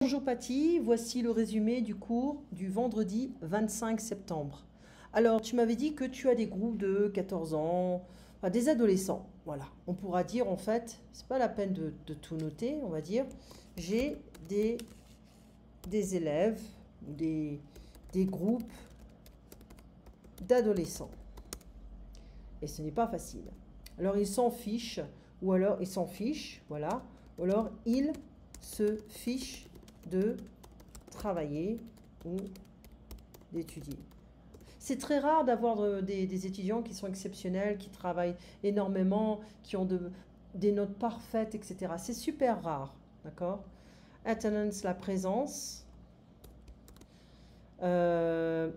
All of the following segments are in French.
Bonjour Patty, voici le résumé du cours du vendredi 25 septembre. Alors, tu m'avais dit que tu as des groupes de 14 ans, enfin, des adolescents. Voilà, on pourra dire en fait, c'est pas la peine de tout noter, on va dire, j'ai des élèves, des, des groupes d'adolescents. Et ce n'est pas facile. Alors, ils s'en fichent, ou alors ils s'en fichent, voilà, ou alors ils se fichent de travailler ou d'étudier. C'est très rare d'avoir des étudiants qui sont exceptionnels, qui travaillent énormément, qui ont des notes parfaites, etc. C'est super rare, d'accord? Attendance, la présence. Ouais,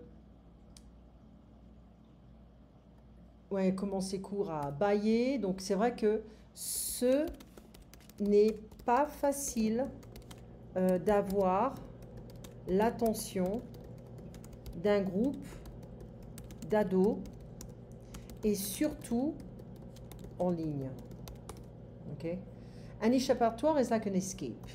commencer cours à bailler. Donc c'est vrai que ce n'est pas facile d'avoir l'attention d'un groupe d'ados et surtout en ligne. Ok? Un échappatoire is like an escape.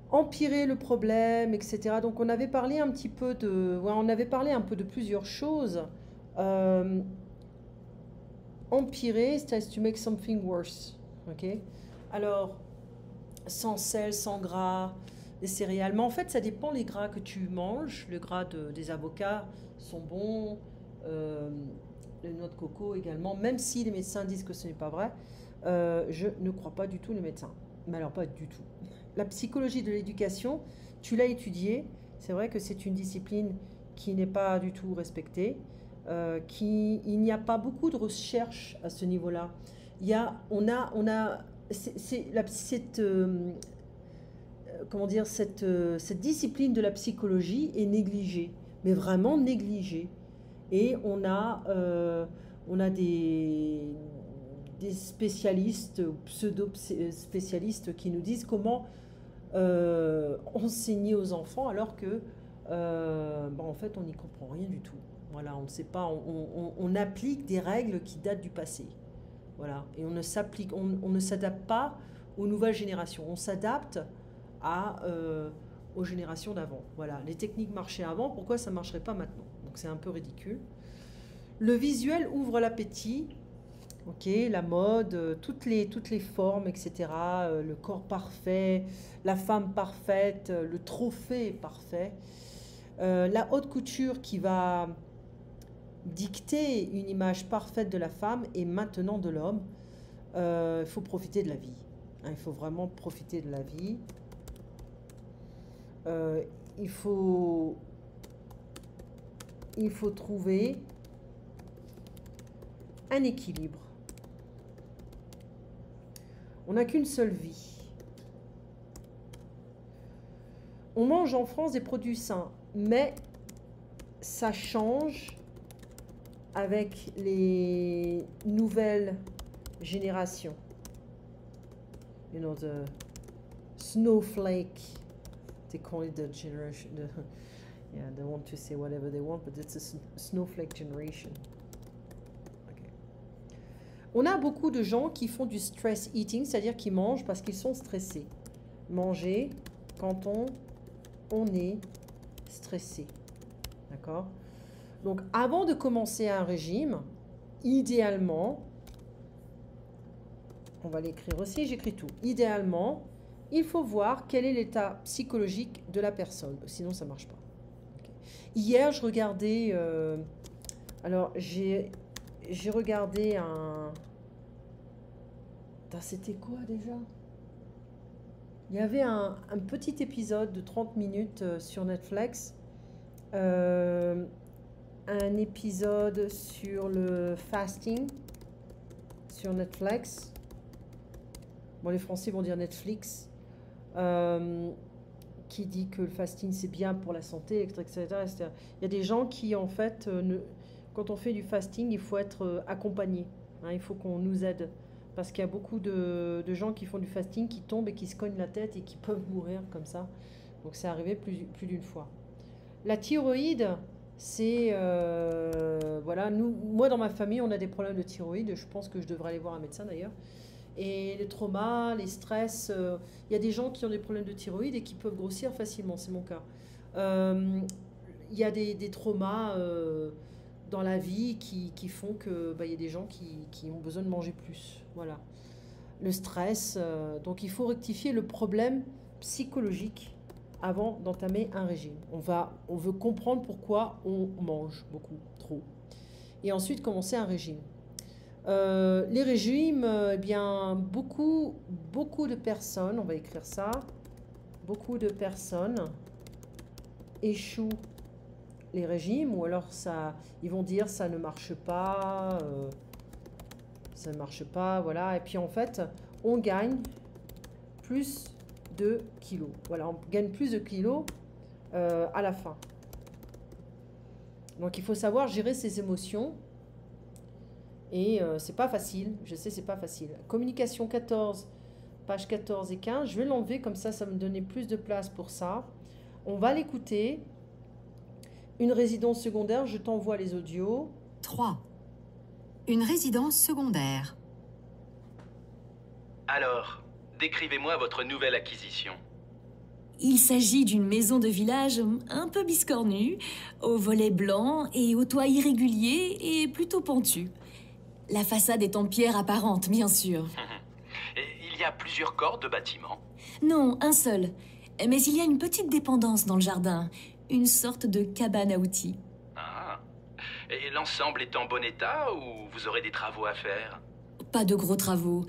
Empirer le problème, etc. Donc on avait parlé un petit peu de, ouais, on avait parlé un peu de plusieurs choses. Empirer, c'est to make something worse. Ok? Alors sans sel, sans gras, des céréales. Mais en fait, ça dépend les gras que tu manges. Le gras des avocats sont bons, les noix de coco également, même si les médecins disent que ce n'est pas vrai. Je ne crois pas du tout les médecins. Mais alors pas du tout. La psychologie de l'éducation, tu l'as étudiée. C'est vrai que c'est une discipline qui n'est pas du tout respectée. Il n'y a pas beaucoup de recherche à ce niveau-là. Comment dire, cette discipline de la psychologie est négligée, mais vraiment négligée. Et on a des spécialistes, pseudo-spécialistes qui nous disent comment enseigner aux enfants alors que, en fait, on n'y comprend rien du tout. Voilà, on ne sait pas, on applique des règles qui datent du passé. Voilà, et on ne s'adapte pas aux nouvelles générations. On s'adapte aux générations d'avant. Voilà, les techniques marchaient avant, pourquoi ça ne marcherait pas maintenant? Donc c'est un peu ridicule. Le visuel ouvre l'appétit. Ok, la mode, toutes les formes, etc. Le corps parfait, la femme parfaite, le trophée parfait. La haute couture qui va dicter une image parfaite de la femme et maintenant de l'homme. Il faut profiter de la vie. Hein, il faut vraiment profiter de la vie. Il faut trouver un équilibre. On n'a qu'une seule vie. On mange en France des produits sains, mais ça change avec les nouvelles générations. You know, the snowflake, they call it the generation, yeah, they want to say whatever they want, but it's a snowflake generation. Okay. On a beaucoup de gens qui font du stress eating, c'est-à-dire qui mangent parce qu'ils sont stressés. Manger quand on est stressé. D'accord? Donc, avant de commencer un régime, idéalement, on va l'écrire aussi, j'écris tout. Idéalement, il faut voir quel est l'état psychologique de la personne. Sinon, ça ne marche pas. Okay. Hier, je regardais... alors, j'ai regardé un... C'était quoi déjà? Il y avait un petit épisode de 30 minutes sur Netflix. Un épisode sur le fasting sur Netflix. Bon, les Français vont dire Netflix. Qui dit que le fasting c'est bien pour la santé, etc., etc. Il y a des gens qui en fait, quand on fait du fasting, il faut être accompagné. Hein, il faut qu'on nous aide. Parce qu'il y a beaucoup de gens qui font du fasting, qui tombent et qui se cognent la tête et qui peuvent mourir comme ça. Donc c'est arrivé plus d'une fois. La thyroïde, c'est... voilà, moi dans ma famille, on a des problèmes de thyroïde. Je pense que je devrais aller voir un médecin d'ailleurs. Et le trauma, les stress, il y a des gens qui ont des problèmes de thyroïde et qui peuvent grossir facilement, c'est mon cas. Euh, il y a des traumas dans la vie qui font que il y a des gens qui ont besoin de manger plus. Voilà. Le stress, donc il faut rectifier le problème psychologique avant d'entamer un régime. On veut comprendre pourquoi on mange beaucoup, trop. Et ensuite commencer un régime. Les régimes, eh bien, beaucoup de personnes, on va écrire ça, beaucoup de personnes échouent les régimes, ou alors ils vont dire ça ne marche pas, ça ne marche pas, voilà. Et puis en fait, on gagne plus de kilos. Voilà, on gagne plus de kilos à la fin. Donc il faut savoir gérer ses émotions. Et c'est pas facile, je sais, c'est pas facile. Communication 14, page 14 et 15, je vais l'enlever comme ça me donnait plus de place pour ça. On va l'écouter. Une résidence secondaire, je t'envoie les audios. 3. Une résidence secondaire. Alors, décrivez-moi votre nouvelle acquisition. Il s'agit d'une maison de village un peu biscornue, aux volets blancs et au toit irrégulier et plutôt pentu. La façade est en pierre apparente, bien sûr. Et il y a plusieurs corps de bâtiments. Non, un seul. Mais il y a une petite dépendance dans le jardin, une sorte de cabane à outils. Ah. Et l'ensemble est en bon état ou vous aurez des travaux à faire? Pas de gros travaux.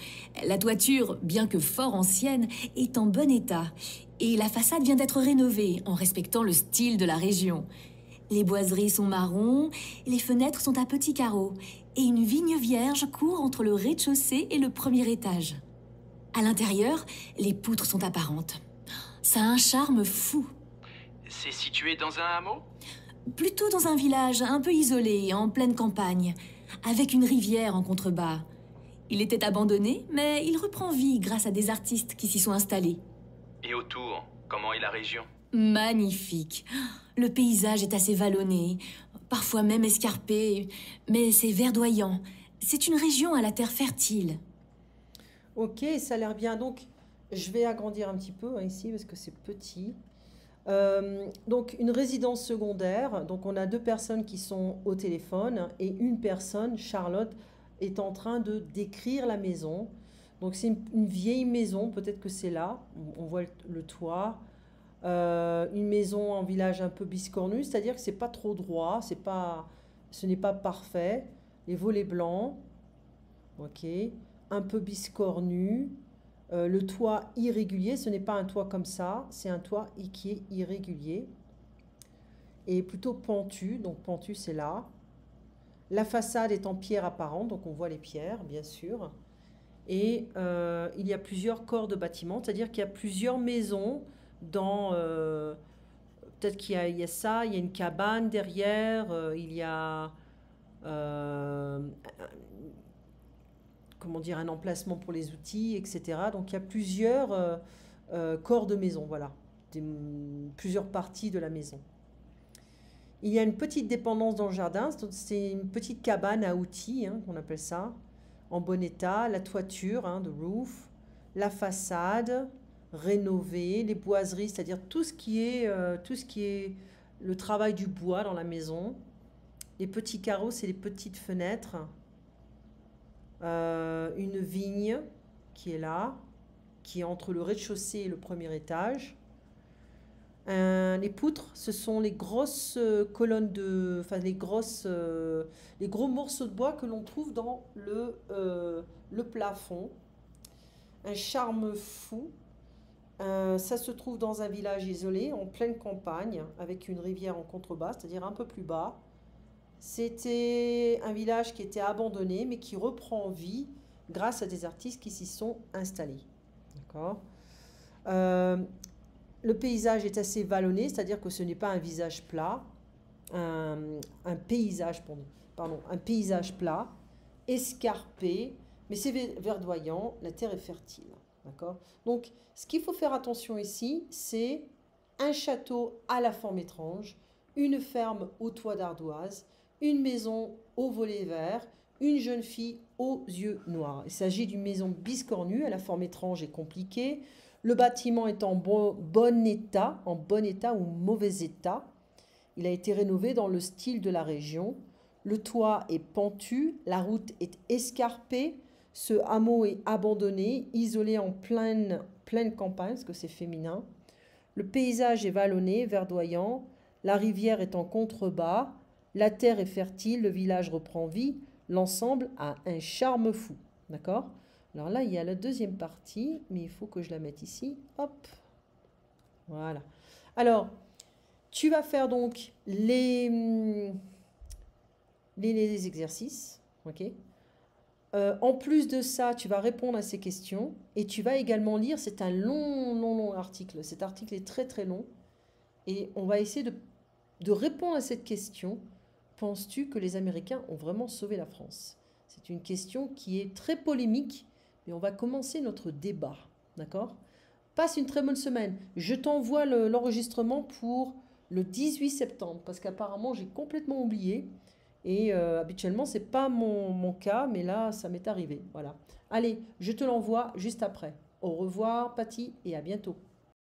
La toiture, bien que fort ancienne, est en bon état. Et la façade vient d'être rénovée en respectant le style de la région. Les boiseries sont marron, les fenêtres sont à petits carreaux. Et une vigne vierge court entre le rez-de-chaussée et le premier étage. À l'intérieur, les poutres sont apparentes. Ça a un charme fou. C'est situé dans un hameau? Plutôt dans un village un peu isolé, en pleine campagne, avec une rivière en contrebas. Il était abandonné, mais il reprend vie grâce à des artistes qui s'y sont installés. Et autour, comment est la région? Magnifique. Le paysage est assez vallonné, parfois même escarpé, mais c'est verdoyant. C'est une région à la terre fertile. Ok, ça a l'air bien. Donc, je vais agrandir un petit peu ici parce que c'est petit. Donc, une résidence secondaire. Donc, on a 2 personnes qui sont au téléphone et une personne, Charlotte, est en train de décrire la maison. Donc, c'est une vieille maison. Peut-être que c'est là. On voit le toit. Une maison en village un peu biscornu, c'est-à-dire que c'est pas trop droit, ce n'est pas parfait. Les volets blancs, ok, un peu biscornu. Le toit irrégulier, ce n'est pas un toit comme ça, c'est un toit qui est irrégulier et plutôt pentu. Donc pentu, c'est là. La façade est en pierre apparente, donc on voit les pierres, bien sûr. Et il y a plusieurs corps de bâtiments, c'est-à-dire qu'il y a plusieurs maisons dans... peut-être il y a ça, il y a une cabane derrière, il y a... comment dire, un emplacement pour les outils, etc. Donc il y a plusieurs corps de maison, voilà. Plusieurs parties de la maison. Il y a une petite dépendance dans le jardin, c'est une petite cabane à outils, hein, on appelle ça, en bon état, la toiture, hein, the roof, la façade rénovée, les boiseries, c'est-à-dire tout ce qui est le travail du bois dans la maison, les petits carreaux, c'est les petites fenêtres, une vigne qui est là, qui est entre le rez-de-chaussée et le premier étage. Les poutres, ce sont les grosses colonnes de... Enfin, les gros morceaux de bois que l'on trouve dans le plafond. Un charme fou. Ça se trouve dans un village isolé, en pleine campagne, avec une rivière en contrebas, c'est-à-dire un peu plus bas. C'était un village qui était abandonné, mais qui reprend vie grâce à des artistes qui s'y sont installés. D'accord. Le paysage est assez vallonné, c'est-à-dire que ce n'est pas un visage plat, un paysage plat, escarpé, mais c'est verdoyant, la terre est fertile. D'accord. Donc, ce qu'il faut faire attention ici, c'est un château à la forme étrange, une ferme au toit d'ardoise, une maison au volet vert, une jeune fille aux yeux noirs. Il s'agit d'une maison biscornue à la forme étrange et compliquée. Le bâtiment est en bon état ou mauvais état. Il a été rénové dans le style de la région. Le toit est pentu, la route est escarpée. Ce hameau est abandonné, isolé en pleine campagne, parce que c'est féminin. Le paysage est vallonné, verdoyant. La rivière est en contrebas. La terre est fertile, le village reprend vie. L'ensemble a un charme fou. D'accord? Alors là, il y a la deuxième partie, mais il faut que je la mette ici. Hop. Voilà. Alors, tu vas faire donc les exercices. Ok? En plus de ça, tu vas répondre à ces questions et tu vas également lire. C'est un long article. Cet article est très très long. Et on va essayer de répondre à cette question. Penses-tu que les Américains ont vraiment sauvé la France? C'est une question qui est très polémique, mais on va commencer notre débat. D'accord? Passe une très bonne semaine. Je t'envoie l'enregistrement pour le 18 septembre, parce qu'apparemment, j'ai complètement oublié. Et habituellement, ce n'est pas mon cas, mais là, ça m'est arrivé. Voilà. Allez, je te l'envoie juste après. Au revoir, Patty, et à bientôt.